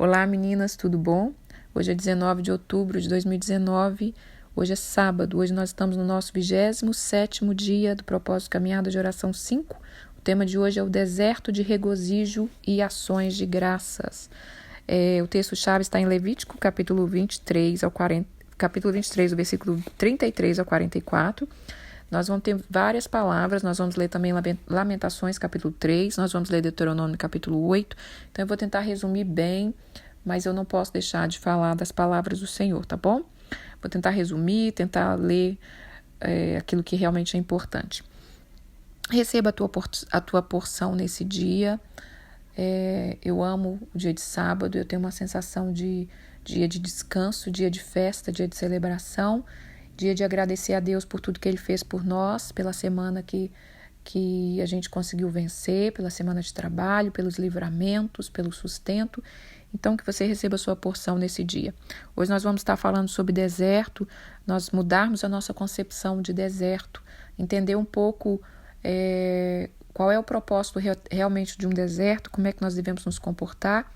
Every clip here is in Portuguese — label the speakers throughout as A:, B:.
A: Olá meninas, tudo bom? Hoje é 19 de outubro de 2019, hoje é sábado, hoje nós estamos no nosso 27º dia do Propósito Caminhada de Oração 5. O tema de hoje é o deserto de regozijo e ações de graças. O texto-chave está em Levítico, capítulo 23, do versículo 33 ao 44. Nós vamos ter várias palavras, nós vamos ler também Lamentações, capítulo 3, nós vamos ler Deuteronômio, capítulo 8. Então, eu vou tentar resumir bem, mas eu não posso deixar de falar das palavras do Senhor, tá bom? Vou tentar resumir, tentar ler aquilo que realmente é importante. Receba a tua porção nesse dia. Eu amo o dia de sábado, eu tenho uma sensação de dia de descanso, dia de festa, dia de celebração, dia de agradecer a Deus por tudo que Ele fez por nós, pela semana que a gente conseguiu vencer, pela semana de trabalho, pelos livramentos, pelo sustento. Então, que você receba a sua porção nesse dia. Hoje nós vamos estar falando sobre deserto, nós mudarmos a nossa concepção de deserto, entender um pouco qual é o propósito realmente de um deserto, como é que nós devemos nos comportar.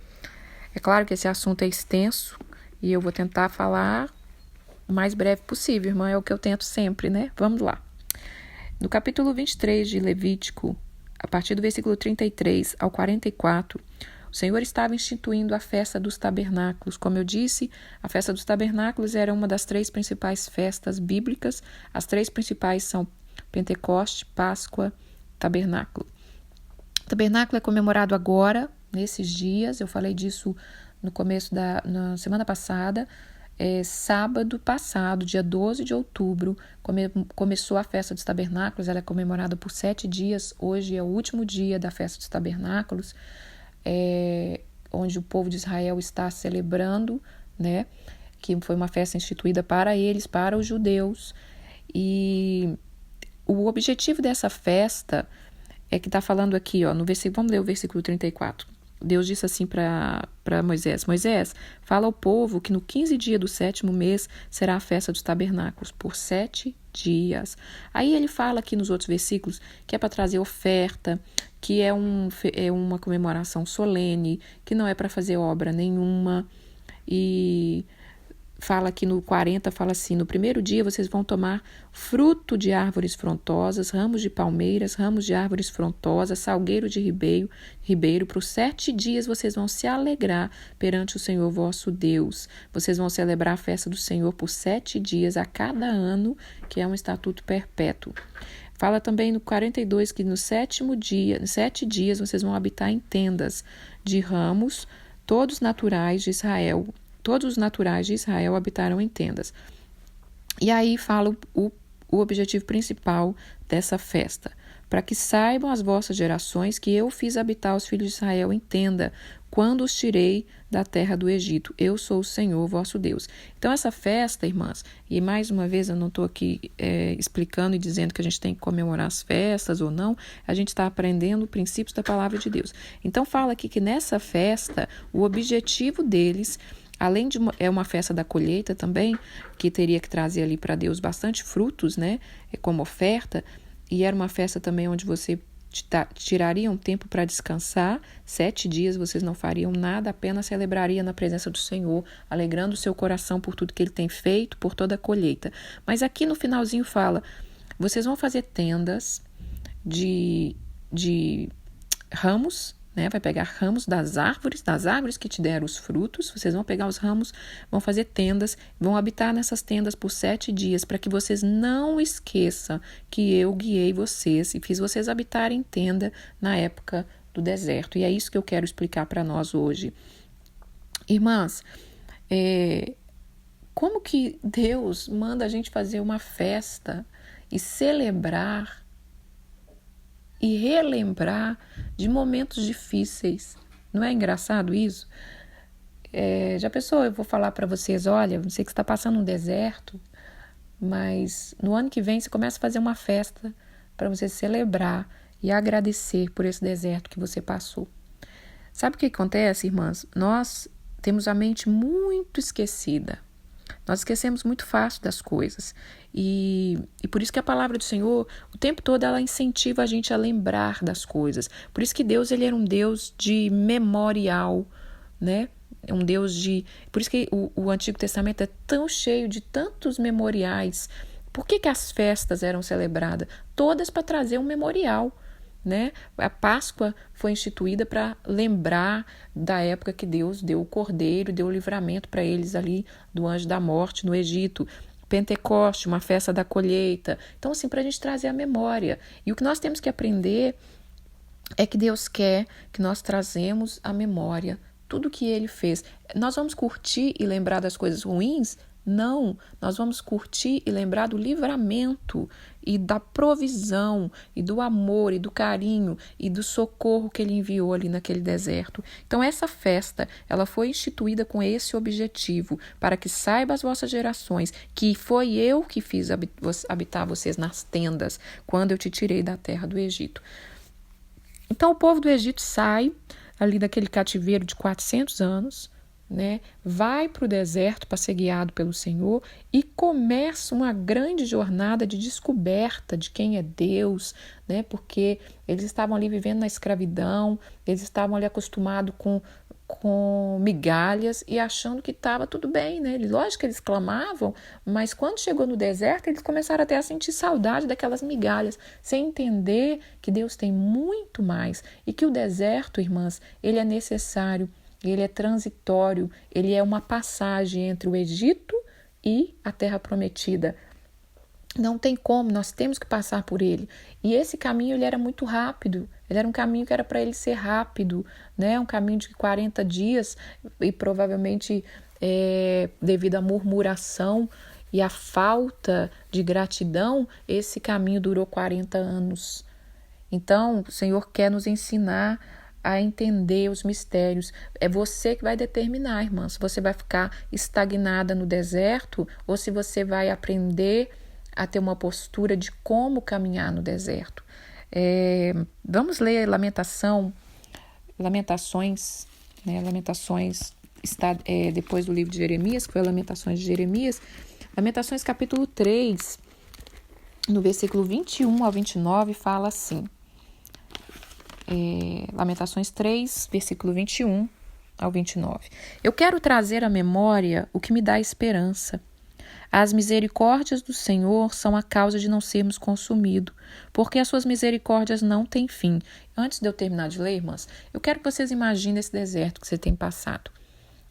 A: É claro que esse assunto é extenso e eu vou tentar falar o mais breve possível, irmã, é o que eu tento sempre, né? Vamos lá. No capítulo 23 de Levítico, a partir do versículo 33 ao 44, o Senhor estava instituindo a festa dos tabernáculos. Como eu disse, a festa dos tabernáculos era uma das 3 principais festas bíblicas. As 3 principais são Pentecoste, Páscoa, Tabernáculo. O tabernáculo é comemorado agora, nesses dias. Eu falei disso na semana passada. Sábado passado, dia 12 de outubro, começou a festa dos tabernáculos. Ela é comemorada por 7 dias. Hoje é o último dia da festa dos tabernáculos, onde o povo de Israel está celebrando, né? Que foi uma festa instituída para eles, para os judeus. E o objetivo dessa festa é que está falando aqui, no versículo, vamos ler o versículo 34. Deus disse assim para Moisés: Moisés, fala ao povo que no 15 dia do 7º mês será a festa dos tabernáculos, por 7 dias. Aí ele fala aqui nos outros versículos que é para trazer oferta, que é uma comemoração solene, que não é para fazer obra nenhuma. E fala aqui no 40, fala assim: no primeiro dia vocês vão tomar fruto de árvores frondosas, ramos de palmeiras, ramos de árvores frondosas, salgueiro de ribeiro. Por 7 dias vocês vão se alegrar perante o Senhor vosso Deus. Vocês vão celebrar a festa do Senhor por 7 dias a cada ano, que é um estatuto perpétuo. Fala também no 42 que no 7º dia, nos 7 dias vocês vão habitar em tendas de ramos, todos naturais de Israel. Todos os naturais de Israel habitaram em tendas. E aí fala o objetivo principal dessa festa: para que saibam as vossas gerações que eu fiz habitar os filhos de Israel em tenda, quando os tirei da terra do Egito. Eu sou o Senhor vosso Deus. Então essa festa, irmãs, e mais uma vez eu não estou aqui explicando e dizendo que a gente tem que comemorar as festas ou não, a gente está aprendendo princípios da palavra de Deus. Então fala aqui que nessa festa, o objetivo deles, além de uma festa da colheita também, que teria que trazer ali para Deus bastante frutos, né, como oferta, e era uma festa também onde você tiraria um tempo para descansar. 7 dias vocês não fariam nada, apenas celebraria na presença do Senhor, alegrando o seu coração por tudo que Ele tem feito, por toda a colheita. Mas aqui no finalzinho fala: vocês vão fazer tendas de ramos, né? Vai pegar ramos das árvores que te deram os frutos. Vocês vão pegar os ramos, vão fazer tendas, vão habitar nessas tendas por 7 dias, para que vocês não esqueçam que eu guiei vocês e fiz vocês habitarem em tenda na época do deserto. E é isso que eu quero explicar para nós hoje. Irmãs, como que Deus manda a gente fazer uma festa e celebrar e relembrar de momentos difíceis? Não é engraçado isso? Já pensou, eu vou falar para vocês: olha, não sei que você está passando um deserto, mas no ano que vem você começa a fazer uma festa para você celebrar e agradecer por esse deserto que você passou. Sabe o que acontece, irmãs? Nós temos a mente muito esquecida. Nós esquecemos muito fácil das coisas. E por isso que a palavra do Senhor, o tempo todo, ela incentiva a gente a lembrar das coisas. Por isso que Deus, ele era um Deus de memorial, né? um Deus de... Por isso que o Antigo Testamento é tão cheio de tantos memoriais. Por que as festas eram celebradas? Todas para trazer um memorial, né? A Páscoa foi instituída para lembrar da época que Deus deu o cordeiro, deu o livramento para eles ali do anjo da morte no Egito. Pentecoste, uma festa da colheita. Então, assim, para a gente trazer a memória. E o que nós temos que aprender é que Deus quer que nós trazemos a memória, tudo que Ele fez. Nós vamos curtir e lembrar das coisas ruins? Não, nós vamos curtir e lembrar do livramento e da provisão e do amor e do carinho e do socorro que Ele enviou ali naquele deserto. Então essa festa, ela foi instituída com esse objetivo, para que saiba as vossas gerações que foi eu que fiz habitar vocês nas tendas, quando eu te tirei da terra do Egito. Então o povo do Egito sai ali daquele cativeiro de 400 anos, né? Vai para o deserto para ser guiado pelo Senhor e começa uma grande jornada de descoberta de quem é Deus, né? Porque eles estavam ali vivendo na escravidão, eles estavam ali acostumados com migalhas e achando que estava tudo bem, né? Lógico que eles clamavam, mas quando chegou no deserto, eles começaram até a sentir saudade daquelas migalhas, sem entender que Deus tem muito mais e que o deserto, irmãs, ele é necessário, ele é transitório, ele é uma passagem entre o Egito e a Terra Prometida. Não tem como, nós temos que passar por ele. E esse caminho ele era muito rápido, ele era um caminho que era para ele ser rápido, né? Um caminho de 40 dias e provavelmente devido à murmuração e à falta de gratidão, esse caminho durou 40 anos. Então, o Senhor quer nos ensinar a entender os mistérios. É você que vai determinar, irmã, se você vai ficar estagnada no deserto ou se você vai aprender a ter uma postura de como caminhar no deserto. Vamos ler Lamentações, né? Lamentações está depois do livro de Jeremias, que foi Lamentações de Jeremias. Lamentações capítulo 3, no versículo 21 ao 29, fala assim. Lamentações 3, versículo 21 ao 29. Eu quero trazer à memória o que me dá esperança. As misericórdias do Senhor são a causa de não sermos consumidos, porque as suas misericórdias não têm fim. Antes de eu terminar de ler, irmãs, eu quero que vocês imaginem esse deserto que você tem passado.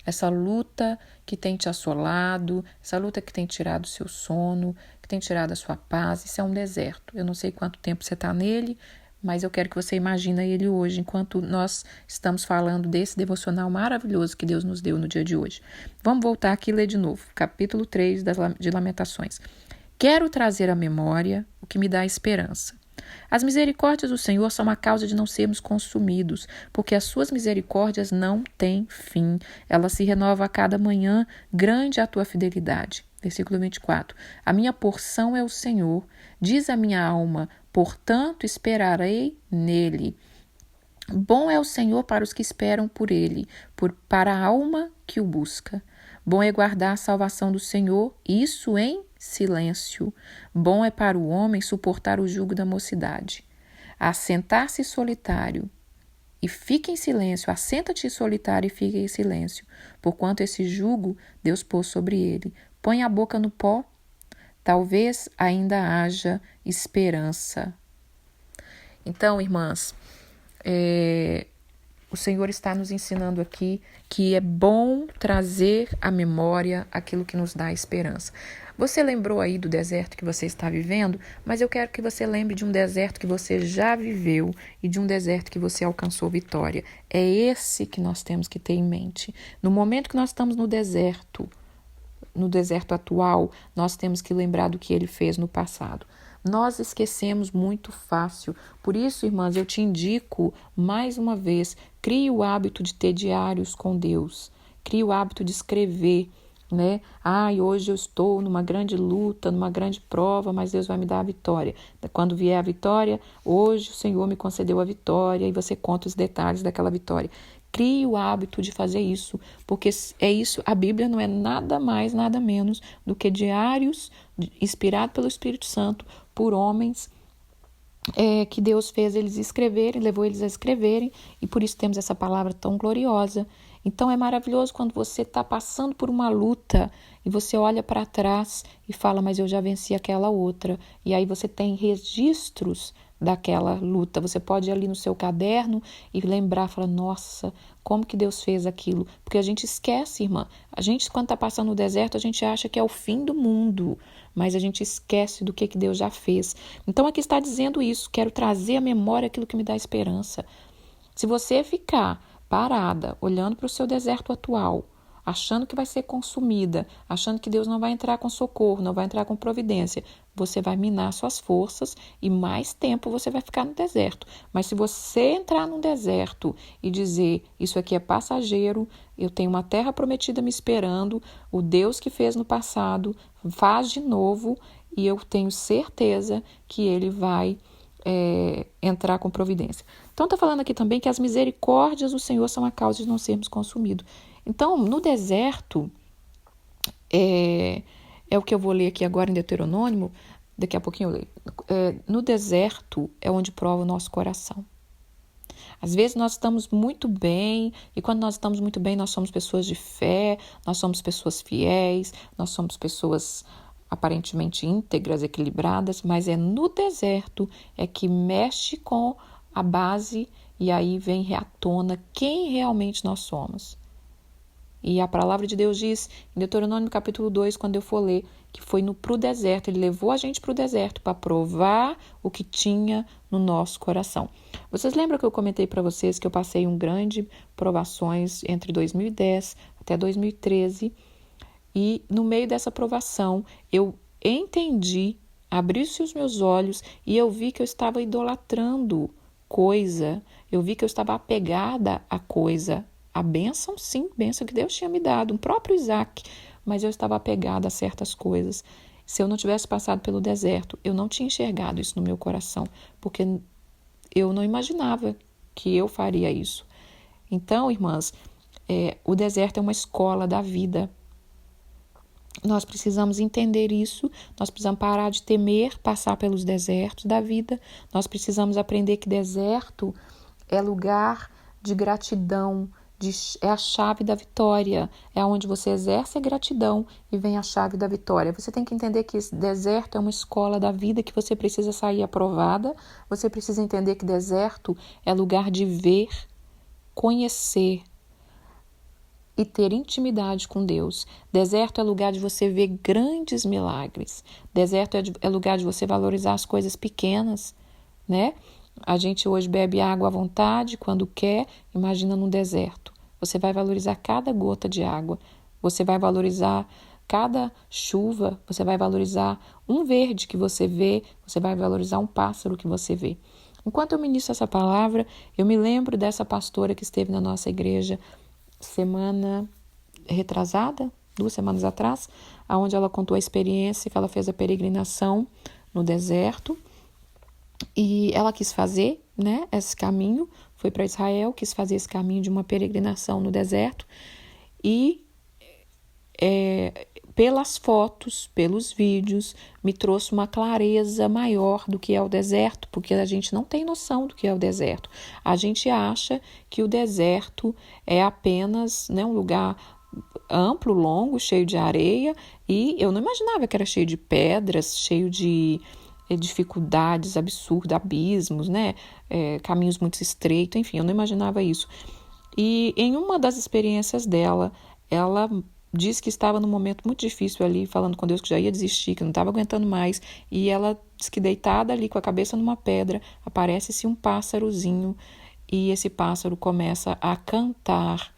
A: Essa luta que tem te assolado, essa luta que tem tirado o seu sono, que tem tirado a sua paz. Isso é um deserto. Eu não sei quanto tempo você está nele, mas eu quero que você imagine ele hoje, enquanto nós estamos falando desse devocional maravilhoso que Deus nos deu no dia de hoje. Vamos voltar aqui e ler de novo, capítulo 3 de Lamentações. Quero trazer à memória o que me dá esperança. As misericórdias do Senhor são a causa de não sermos consumidos, porque as suas misericórdias não têm fim. Ela se renova a cada manhã, grande é a tua fidelidade. Versículo 24. A minha porção é o Senhor, diz a minha alma, portanto esperarei nele. Bom é o Senhor para os que esperam por ele, para a alma que o busca. Bom é guardar a salvação do Senhor, isso em silêncio. Bom é para o homem suportar o jugo da mocidade. Assentar-se solitário e fique em silêncio, assenta-te solitário e fique em silêncio, porquanto esse jugo Deus pôs sobre ele. Põe a boca no pó, talvez ainda haja esperança. Então, irmãs, o Senhor está nos ensinando aqui que é bom trazer à memória aquilo que nos dá esperança. Você lembrou aí do deserto que você está vivendo, mas eu quero que você lembre de um deserto que você já viveu e de um deserto que você alcançou vitória. É esse que nós temos que ter em mente. No momento que nós estamos no deserto atual, nós temos que lembrar do que ele fez no passado. Nós esquecemos muito fácil. Por isso, irmãs, eu te indico, mais uma vez, crie o hábito de ter diários com Deus. Crie o hábito de escrever, né? Hoje eu estou numa grande luta, numa grande prova, mas Deus vai me dar a vitória. Quando vier a vitória, hoje o Senhor me concedeu a vitória, e você conta os detalhes daquela vitória. Crie o hábito de fazer isso, porque é isso, a Bíblia não é nada mais, nada menos do que diários inspirados pelo Espírito Santo por homens que Deus fez eles escreverem, levou eles a escreverem, e por isso temos essa palavra tão gloriosa. Então é maravilhoso quando você está passando por uma luta e você olha para trás e fala, mas eu já venci aquela outra. E aí você tem registros daquela luta. Você pode ir ali no seu caderno e lembrar, falar, nossa, como que Deus fez aquilo? Porque a gente esquece, irmã. A gente, quando está passando no deserto, a gente acha que é o fim do mundo, mas a gente esquece do que Deus já fez. Então aqui está dizendo isso, quero trazer à memória aquilo que me dá esperança. Se você ficar parada, olhando para o seu deserto atual, achando que vai ser consumida, achando que Deus não vai entrar com socorro, não vai entrar com providência, você vai minar suas forças e mais tempo você vai ficar no deserto. Mas se você entrar num deserto e dizer, isso aqui é passageiro, eu tenho uma terra prometida me esperando, o Deus que fez no passado faz de novo e eu tenho certeza que Ele vai entrar com providência. Então está falando aqui também que as misericórdias do Senhor são a causa de não sermos consumidos. Então, no deserto, é o que eu vou ler aqui agora em Deuteronômio, daqui a pouquinho eu leio. No deserto é onde prova o nosso coração. Às vezes nós estamos muito bem, e quando nós estamos muito bem, nós somos pessoas de fé, nós somos pessoas fiéis, nós somos pessoas aparentemente íntegras, equilibradas, mas é no deserto é que mexe com a base e aí vem à tona quem realmente nós somos. E a palavra de Deus diz, em Deuteronômio capítulo 2, quando eu for ler, que foi pro deserto, ele levou a gente para o deserto para provar o que tinha no nosso coração. Vocês lembram que eu comentei para vocês que eu passei grande provações entre 2010 até 2013, e no meio dessa provação eu entendi, abriu-se os meus olhos e eu vi que eu estava idolatrando coisa, eu vi que eu estava apegada a coisa. A bênção, sim, bênção que Deus tinha me dado, um próprio Isaac, mas eu estava apegada a certas coisas. Se eu não tivesse passado pelo deserto, eu não tinha enxergado isso no meu coração, porque eu não imaginava que eu faria isso. Então, irmãs, o deserto é uma escola da vida. Nós precisamos entender isso, nós precisamos parar de temer passar pelos desertos da vida, nós precisamos aprender que deserto é lugar de gratidão, é a chave da vitória, é onde você exerce a gratidão e vem a chave da vitória. Você tem que entender que esse deserto é uma escola da vida que você precisa sair aprovada, você precisa entender que deserto é lugar de ver, conhecer e ter intimidade com Deus. Deserto é lugar de você ver grandes milagres, deserto é lugar de você valorizar as coisas pequenas, né? A gente hoje bebe água à vontade, quando quer, imagina no deserto. Você vai valorizar cada gota de água, você vai valorizar cada chuva, você vai valorizar um verde que você vê, você vai valorizar um pássaro que você vê. Enquanto eu ministro essa palavra, eu me lembro dessa pastora que esteve na nossa igreja semana retrasada, 2 semanas atrás, onde ela contou a experiência que ela fez a peregrinação no deserto. E ela quis fazer, né, esse caminho, foi para Israel, quis fazer esse caminho de uma peregrinação no deserto. E pelas fotos, pelos vídeos, me trouxe uma clareza maior do que é o deserto, porque a gente não tem noção do que é o deserto. A gente acha que o deserto é apenas, né, um lugar amplo, longo, cheio de areia, e eu não imaginava que era cheio de pedras, cheio de dificuldades absurdas, abismos, né? Caminhos muito estreitos, enfim, eu não imaginava isso. E em uma das experiências dela, ela disse que estava num momento muito difícil ali, falando com Deus que já ia desistir, que não estava aguentando mais, e ela disse que deitada ali com a cabeça numa pedra, aparece-se um pássarozinho, e esse pássaro começa a cantar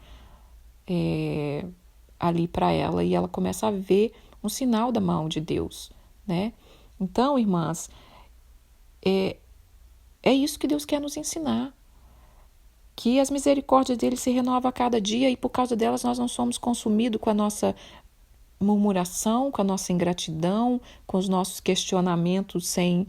A: ali para ela, e ela começa a ver um sinal da mão de Deus, né? Então, irmãs, é isso que Deus quer nos ensinar, que as misericórdias dele se renovam a cada dia e por causa delas nós não somos consumidos com a nossa murmuração, com a nossa ingratidão, com os nossos questionamentos sem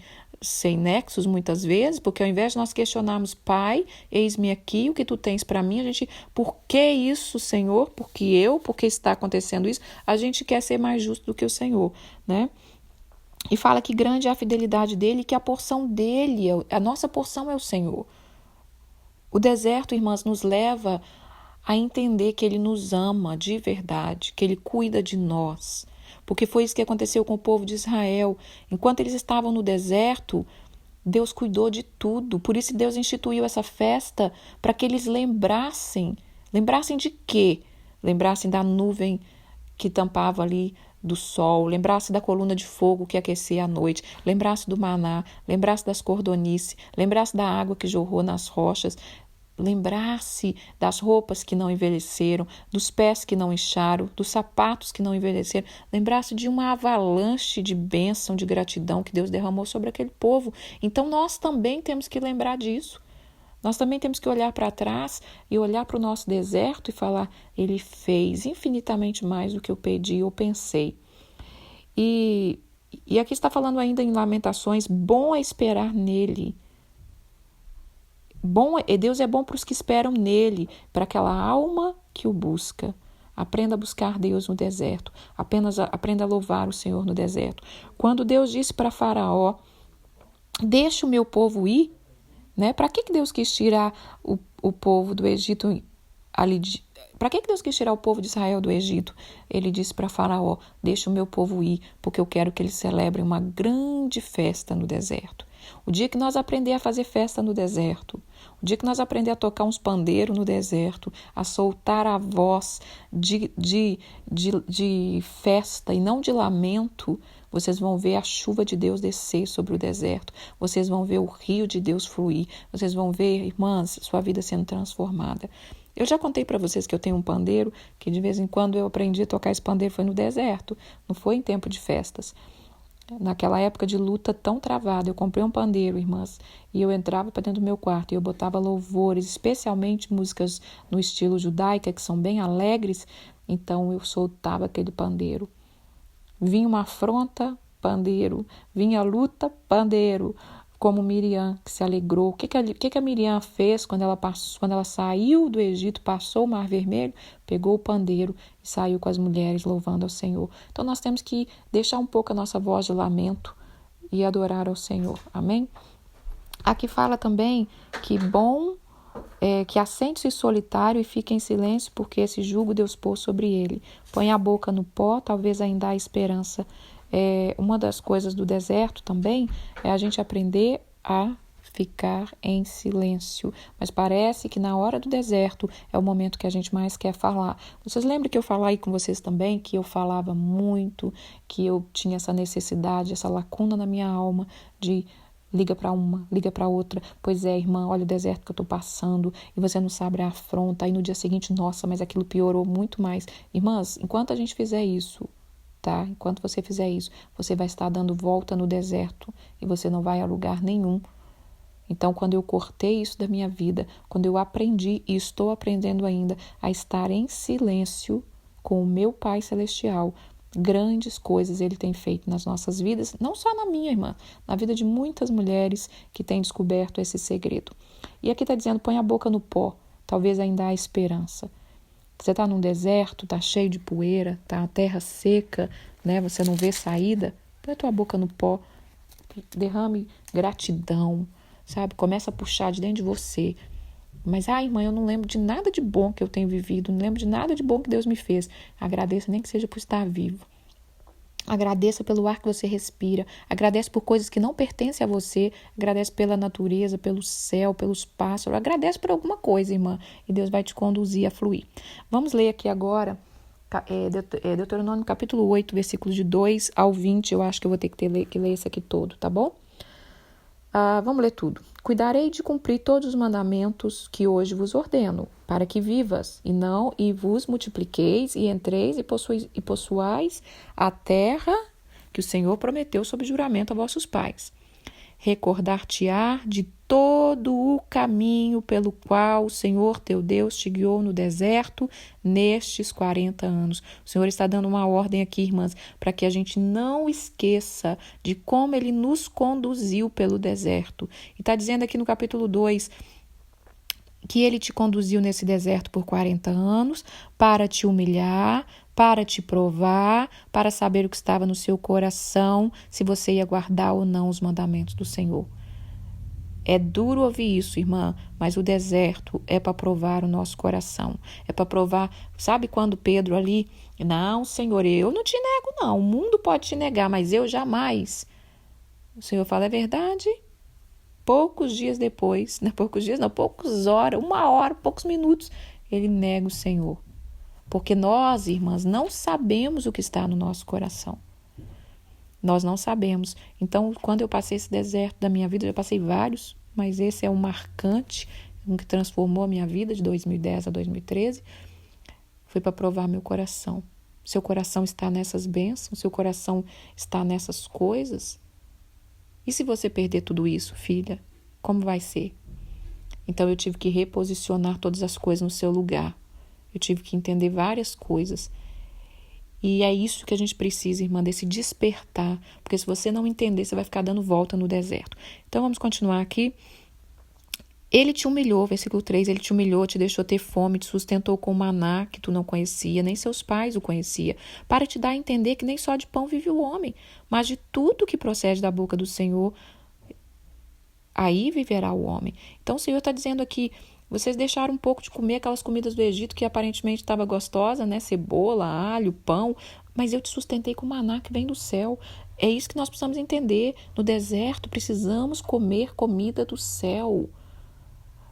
A: nexos muitas vezes, porque ao invés de nós questionarmos, Pai, eis-me aqui, o que tu tens para mim, a gente, por que isso, Senhor? Por que está acontecendo isso? A gente quer ser mais justo do que o Senhor, né? E fala que grande é a fidelidade dele e que a porção dele, a nossa porção é o Senhor. O deserto, irmãs, nos leva a entender que Ele nos ama de verdade, que Ele cuida de nós. Porque foi isso que aconteceu com o povo de Israel. Enquanto eles estavam no deserto, Deus cuidou de tudo. Por isso Deus instituiu essa festa para que eles lembrassem. Lembrassem de quê? Lembrassem da nuvem que tampava ali do sol, lembrasse da coluna de fogo que aquecia a noite, lembrasse do maná, lembrasse das cordonices, lembrasse da água que jorrou nas rochas, lembrasse das roupas que não envelheceram, dos pés que não incharam, dos sapatos que não envelheceram, lembrasse de uma avalanche de bênção, de gratidão que Deus derramou sobre aquele povo. Então nós também temos que lembrar disso. Nós também temos que olhar para trás e olhar para o nosso deserto e falar, Ele fez infinitamente mais do que eu pedi ou pensei. E aqui está falando ainda em Lamentações, bom é esperar nele. Deus é bom para os que esperam nele, para aquela alma que o busca. Aprenda a buscar Deus no deserto. Aprenda a louvar o Senhor no deserto. Quando Deus disse para Faraó, deixa o meu povo ir, né? Para que Deus quis tirar o povo do Egito ali? Para que Deus quis tirar o povo de Israel do Egito? Ele disse para Faraó, deixa o meu povo ir, porque eu quero que eles celebrem uma grande festa no deserto. O dia que nós aprender a fazer festa no deserto, o dia que nós aprender a tocar uns pandeiros no deserto, a soltar a voz de festa e não de lamento, vocês vão ver a chuva de Deus descer sobre o deserto. Vocês vão ver o rio de Deus fluir. Vocês vão ver, irmãs, sua vida sendo transformada. Eu já contei para vocês que eu tenho um pandeiro, que de vez em quando eu aprendi a tocar esse pandeiro, foi no deserto, não foi em tempo de festas. Naquela época de luta tão travada, eu comprei um pandeiro, irmãs, e eu entrava para dentro do meu quarto e eu botava louvores, especialmente músicas no estilo judaica, que são bem alegres, então eu soltava aquele pandeiro. Vinha uma afronta, pandeiro. Vinha a luta, pandeiro. Como Miriam, que se alegrou. O que a Miriam fez quando ela saiu do Egito, passou o Mar Vermelho, pegou o pandeiro e saiu com as mulheres louvando ao Senhor. Então nós temos que deixar um pouco a nossa voz de lamento e adorar ao Senhor. Amém? Aqui fala também que bom que assente-se solitário e fique em silêncio, porque esse jugo Deus pôs sobre ele. Põe a boca no pó, talvez ainda há esperança. Uma das coisas do deserto também é a gente aprender a ficar em silêncio. Mas parece que na hora do deserto é o momento que a gente mais quer falar. Vocês lembram que eu falei com vocês também que eu falava muito, que eu tinha essa necessidade, essa lacuna na minha alma de liga para uma, liga para outra. Pois é, irmã, olha o deserto que eu estou passando e você não sabe a afronta. Aí no dia seguinte, nossa, mas aquilo piorou muito mais. Irmãs, enquanto a gente fizer isso, tá? Enquanto você fizer isso, você vai estar dando volta no deserto e você não vai a lugar nenhum. Então, quando eu cortei isso da minha vida, quando eu aprendi e estou aprendendo ainda a estar em silêncio com o meu Pai Celestial, grandes coisas Ele tem feito nas nossas vidas, não só na minha, irmã, na vida de muitas mulheres que têm descoberto esse segredo. E aqui está dizendo, põe a boca no pó, talvez ainda há esperança. Você está num deserto, está cheio de poeira, está a terra seca, né? Você não vê saída, põe a tua boca no pó, derrame gratidão, sabe? Começa a puxar de dentro de você. Mas, irmã, eu não lembro de nada de bom que eu tenho vivido, não lembro de nada de bom que Deus me fez. Agradeça, nem que seja por estar vivo. Agradeça pelo ar que você respira. Agradece por coisas que não pertencem a você. Agradece pela natureza, pelo céu, pelos pássaros. Agradece por alguma coisa, irmã. E Deus vai te conduzir a fluir. Vamos ler aqui agora Deuteronômio capítulo 8, versículos de 2 ao 20. Eu acho que eu vou ter que ler esse aqui todo, tá bom? Vamos ler tudo. Cuidarei de cumprir todos os mandamentos que hoje vos ordeno, para que vivas, e vos multipliqueis, e entreis e possuais a terra que o Senhor prometeu sob juramento a vossos pais. Recordar-te-á de todo o caminho pelo qual o Senhor teu Deus te guiou no deserto nestes 40 anos. O Senhor está dando uma ordem aqui, irmãs, para que a gente não esqueça de como Ele nos conduziu pelo deserto. E está dizendo aqui no capítulo 2 que Ele te conduziu nesse deserto por 40 anos para te humilhar, para te provar, para saber o que estava no seu coração, se você ia guardar ou não os mandamentos do Senhor. É duro ouvir isso, irmã, mas o deserto é para provar o nosso coração. É para provar, sabe quando Pedro ali, não, Senhor, eu não te nego não, o mundo pode te negar, mas eu jamais. O Senhor fala, é verdade? Poucos dias depois, não poucos dias, não, poucas horas, 1 hora, poucos minutos, ele nega o Senhor. Porque nós, irmãs, não sabemos o que está no nosso coração. Nós não sabemos. Então, quando eu passei esse deserto da minha vida, eu já passei vários, mas esse é um marcante, um que transformou a minha vida de 2010 a 2013, foi para provar meu coração. Seu coração está nessas bênçãos, seu coração está nessas coisas. E se você perder tudo isso, filha, como vai ser? Então, eu tive que reposicionar todas as coisas no seu lugar. Eu tive que entender várias coisas. E é isso que a gente precisa, irmã, desse despertar. Porque se você não entender, você vai ficar dando volta no deserto. Então, vamos continuar aqui. Ele te humilhou, versículo 3, ele te humilhou, te deixou ter fome, te sustentou com maná que tu não conhecia, nem seus pais o conheciam, para te dar a entender que nem só de pão vive o homem, mas de tudo que procede da boca do Senhor, aí viverá o homem. Então, o Senhor está dizendo aqui, vocês deixaram um pouco de comer aquelas comidas do Egito que aparentemente estava gostosa, né? Cebola, alho, pão, mas eu te sustentei com maná que vem do céu. É isso que nós precisamos entender. No deserto, precisamos comer comida do céu.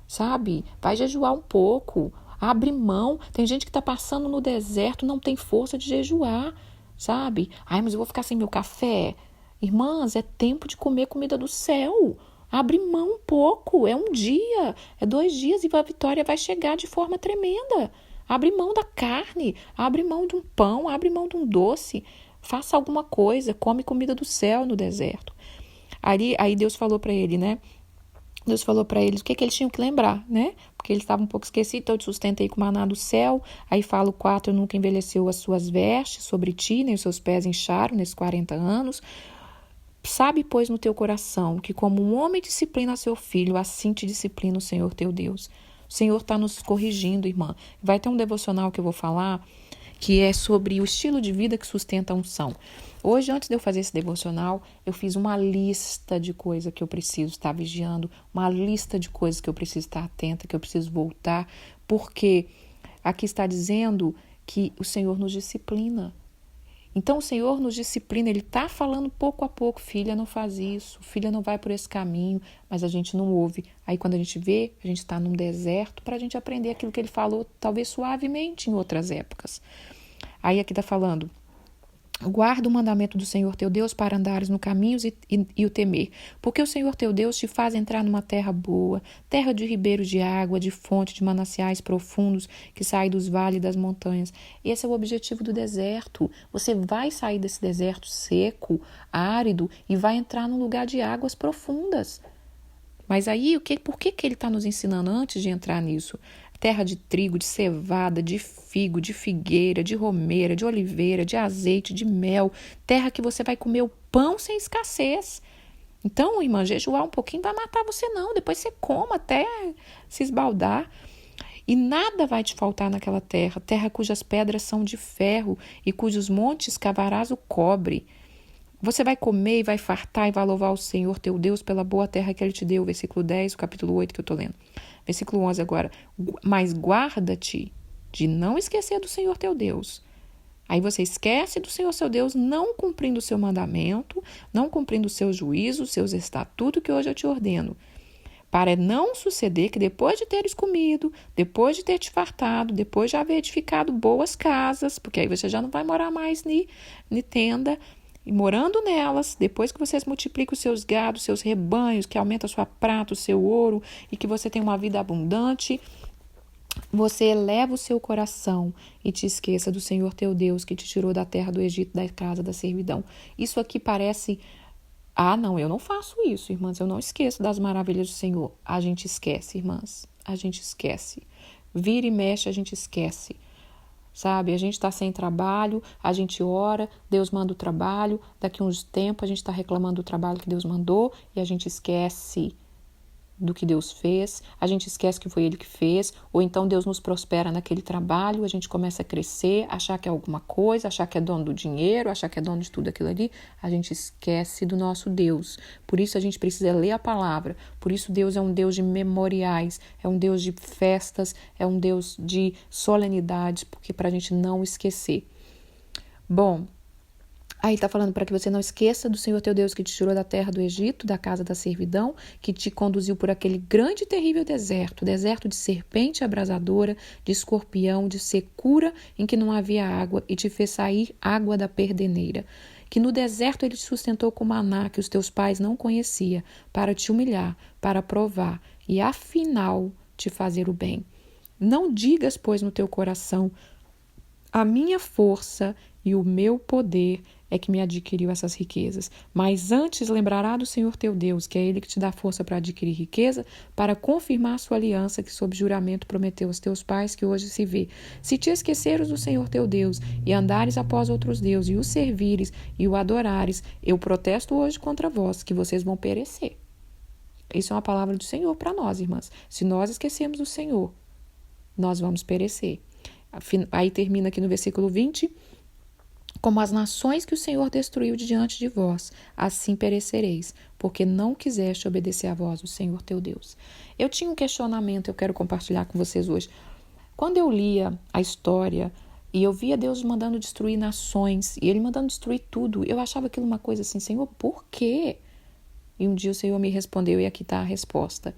A: Sabe? Vai jejuar um pouco. Abre mão. Tem gente que está passando no deserto, não tem força de jejuar. Sabe? Ai, mas eu vou ficar sem meu café. Irmãs, é tempo de comer comida do céu. Abre mão um pouco, é um dia, é 2 dias e a vitória vai chegar de forma tremenda. Abre mão da carne, abre mão de um pão, abre mão de um doce. Faça alguma coisa, come comida do céu no deserto. Aí Deus falou para ele, né? Deus falou para eles o que eles tinham que lembrar, né? Porque eles estavam um pouco esquecidos, então eu te sustentei com maná do céu. Aí fala o 4, nunca envelheceu as suas vestes sobre ti, nem os seus pés incharam nesses 40 anos. Sabe, pois, no teu coração, que como um homem disciplina seu filho, assim te disciplina o Senhor teu Deus. O Senhor está nos corrigindo, irmã. Vai ter um devocional que eu vou falar, que é sobre o estilo de vida que sustenta a unção. Hoje, antes de eu fazer esse devocional, eu fiz uma lista de coisas que eu preciso estar vigiando, uma lista de coisas que eu preciso estar atenta, que eu preciso voltar, porque aqui está dizendo que o Senhor nos disciplina. Então, o Senhor nos disciplina, Ele está falando pouco a pouco, filha, não faz isso, filha, não vai por esse caminho, mas a gente não ouve. Aí, quando a gente vê, a gente está num deserto para a gente aprender aquilo que Ele falou, talvez suavemente em outras épocas. Aí, aqui está falando, guarda o mandamento do Senhor teu Deus para andares no caminho e o temer, porque o Senhor teu Deus te faz entrar numa terra boa, terra de ribeiros de água, de fonte, de mananciais profundos que saem dos vales e das montanhas. Esse é o objetivo do deserto. Você vai sair desse deserto seco, árido e vai entrar num lugar de águas profundas. Mas aí, por que ele está nos ensinando antes de entrar nisso? Terra de trigo, de cevada, de figo, de figueira, de romeira, de oliveira, de azeite, de mel. Terra que você vai comer o pão sem escassez. Então, irmã, jejuar um pouquinho vai matar você não. Depois você coma até se esbaldar. E nada vai te faltar naquela terra. Terra cujas pedras são de ferro e cujos montes cavarás o cobre. Você vai comer e vai fartar e vai louvar o Senhor teu Deus pela boa terra que Ele te deu. Versículo 10, capítulo 8 que eu estou lendo. Versículo 11 agora. Mas guarda-te de não esquecer do Senhor teu Deus. Aí você esquece do Senhor seu Deus, não cumprindo o seu mandamento, não cumprindo os seus juízos, seus estatutos que hoje eu te ordeno. Para não suceder que depois de teres comido, depois de ter te fartado, depois de haver edificado boas casas, porque aí você já não vai morar mais ni tenda, e morando nelas, depois que vocês multiplicam os seus gados, seus rebanhos, que aumenta a sua prata, o seu ouro, e que você tem uma vida abundante, você eleva o seu coração e te esqueça do Senhor teu Deus, que te tirou da terra do Egito, da casa da servidão. Isso aqui parece... não, eu não faço isso, irmãs, eu não esqueço das maravilhas do Senhor. A gente esquece, irmãs, a gente esquece. Vira e mexe, a gente esquece. Sabe, a gente está sem trabalho, a gente ora, Deus manda o trabalho, daqui uns tempos a gente está reclamando do trabalho que Deus mandou e a gente esquece. do que Deus fez, a gente esquece que foi Ele que fez, ou então Deus nos prospera naquele trabalho, a gente começa a crescer, achar que é alguma coisa, achar que é dono do dinheiro, achar que é dono de tudo aquilo ali, a gente esquece do nosso Deus. Por isso a gente precisa ler a palavra, por isso Deus é um Deus de memoriais, é um Deus de festas, é um Deus de solenidades, porque para a gente não esquecer. Bom, aí está falando para que você não esqueça do Senhor teu Deus que te tirou da terra do Egito, da casa da servidão, que te conduziu por aquele grande e terrível deserto de serpente abrasadora, de escorpião, de secura em que não havia água, e te fez sair água da perdeneira. Que no deserto ele te sustentou com maná que os teus pais não conheciam, para te humilhar, para provar e afinal te fazer o bem. Não digas, pois, no teu coração, a minha força e o meu poder é que me adquiriu essas riquezas. Mas antes lembrará do Senhor teu Deus, que é Ele que te dá força para adquirir riqueza, para confirmar a sua aliança que sob juramento prometeu aos teus pais, que hoje se vê. Se te esqueceres do Senhor teu Deus e andares após outros deuses e o servires e o adorares, eu protesto hoje contra vós, que vocês vão perecer. Isso é uma palavra do Senhor para nós, irmãs. Se nós esquecemos o Senhor, nós vamos perecer. Aí termina aqui no versículo 20, como as nações que o Senhor destruiu de diante de vós, assim perecereis, porque não quiseste obedecer a voz do Senhor teu Deus. Eu tinha um questionamento, eu quero compartilhar com vocês hoje. Quando eu lia a história e eu via Deus mandando destruir nações, e Ele mandando destruir tudo, eu achava aquilo uma coisa assim, Senhor, por quê? E um dia o Senhor me respondeu, e aqui está a resposta.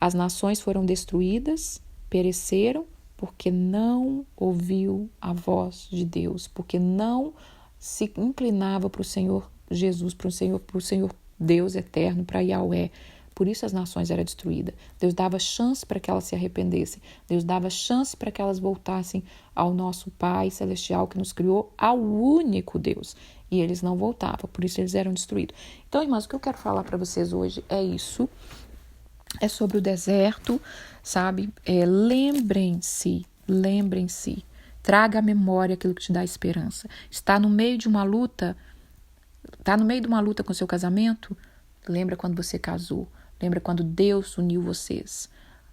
A: As nações foram destruídas, pereceram, porque não ouviu a voz de Deus, porque não se inclinava para o Senhor Jesus, para o Senhor Deus eterno, para Yahweh. Por isso as nações eram destruídas. Deus dava chance para que elas se arrependessem. Deus dava chance para que elas voltassem ao nosso Pai Celestial que nos criou, ao único Deus. E eles não voltavam, por isso eles eram destruídos. Então, irmãos, o que eu quero falar para vocês hoje é isso. É sobre o deserto, sabe? Lembrem-se, traga à memória aquilo que te dá esperança. Está no meio de uma luta, com o seu casamento? Lembra quando você casou, lembra quando Deus uniu vocês.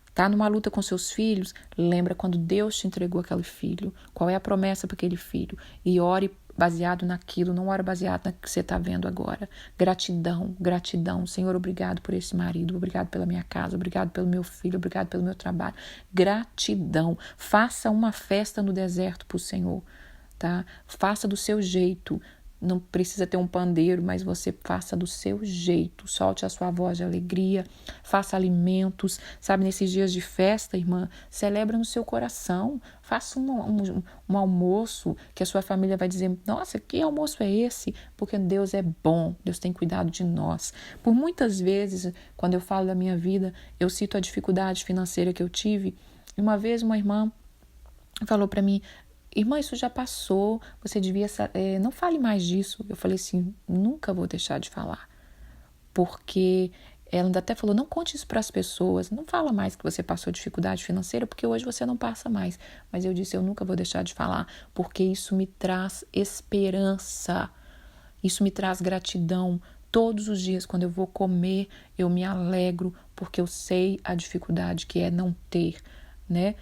A: Está numa luta com seus filhos? Lembra quando Deus te entregou aquele filho. Qual é a promessa para aquele filho? E ore baseado naquilo, não ore baseado no que você está vendo agora. Gratidão. Senhor, obrigado por esse marido, obrigado pela minha casa, obrigado pelo meu filho, obrigado pelo meu trabalho. Gratidão. Faça uma festa no deserto para o Senhor, tá? Faça do seu jeito. Não precisa ter um pandeiro, mas você faça do seu jeito. Solte a sua voz de alegria, faça alimentos. Sabe, nesses dias de festa, irmã, celebra no seu coração. Faça um almoço que a sua família vai dizer, nossa, que almoço é esse? Porque Deus é bom, Deus tem cuidado de nós. Por muitas vezes, quando eu falo da minha vida, eu cito a dificuldade financeira que eu tive. E uma vez uma irmã falou para mim, irmã, isso já passou, você devia, não fale mais disso. Eu falei assim, nunca vou deixar de falar. Porque ela ainda até falou, não conte isso para as pessoas, não fala mais que você passou dificuldade financeira, porque hoje você não passa mais. Mas eu disse, eu nunca vou deixar de falar, porque isso me traz esperança, isso me traz gratidão. Todos os dias, quando eu vou comer, eu me alegro, porque eu sei a dificuldade que é não ter, né?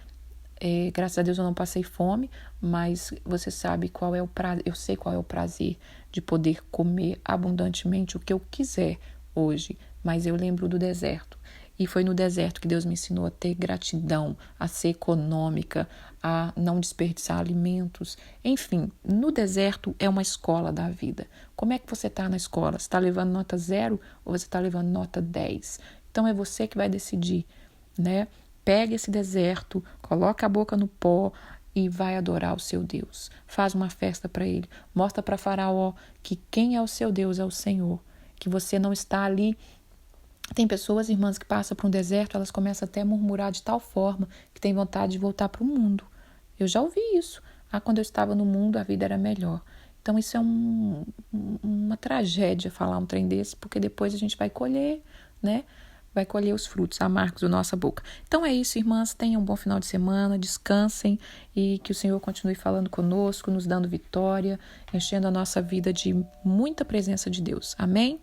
A: Graças a Deus eu não passei fome, mas você sabe qual é o prazer, eu sei qual é o prazer de poder comer abundantemente o que eu quiser hoje, mas eu lembro do deserto. E foi no deserto que Deus me ensinou a ter gratidão, a ser econômica, a não desperdiçar alimentos. Enfim, no deserto é uma escola da vida. Como é que você está na escola? Você está levando nota 0 ou você está levando nota 10? Então é você que vai decidir, né? Pega esse deserto, coloca a boca no pó e vai adorar o seu Deus. Faz uma festa para ele. Mostra para Faraó que quem é o seu Deus é o Senhor. Que você não está ali. Tem pessoas, irmãs, que passam por um deserto, elas começam até a murmurar de tal forma que tem vontade de voltar para o mundo. Eu já ouvi isso. Quando eu estava no mundo, a vida era melhor. Então isso é uma tragédia falar um trem desse, porque depois a gente vai colher, né? Vai colher os frutos amargos da nossa boca. Então é isso, irmãs, tenham um bom final de semana, descansem e que o Senhor continue falando conosco, nos dando vitória, enchendo a nossa vida de muita presença de Deus. Amém?